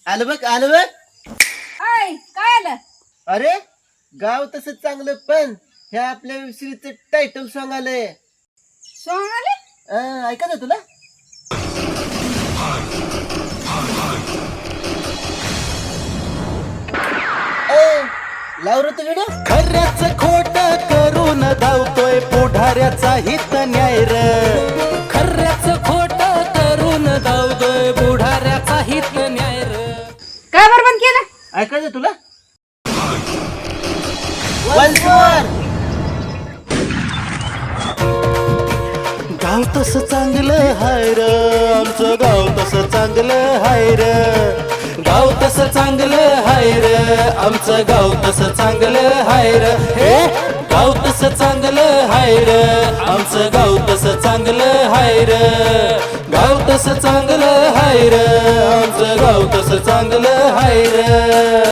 आलं बघ आलं बघ. काय आलं? अरे गाव तसं चांगलं पण ह्या आपल्या वेबसिरीजचं टायटल सॉन्ग आलंय. सॉंग आले? ऐका ना तुला. लावलं तर व्हिडिओ. खऱ्याच खोट करून धावतोय पुढाऱ्याचा हित न्याय र. खऱ्याच खोट करून धावतोय पुढाऱ्याचा हित न्याय र. काय बरबाद केलं? ऐकायचं तुला. Once more. गाव तसं चांगलं हाय र. आमचं गाव तसं चांगलं हाय र. गाव तसं चांगलं हाय र. आमचं गाव तसं चांगलं हाय र. हे गाव तसं चांगलं हाय र. आमचं गाव तसं चांगलं हाय र. गाव तसं चांगलं हाय र. आमचं गाव तसं चांगलं हाय र.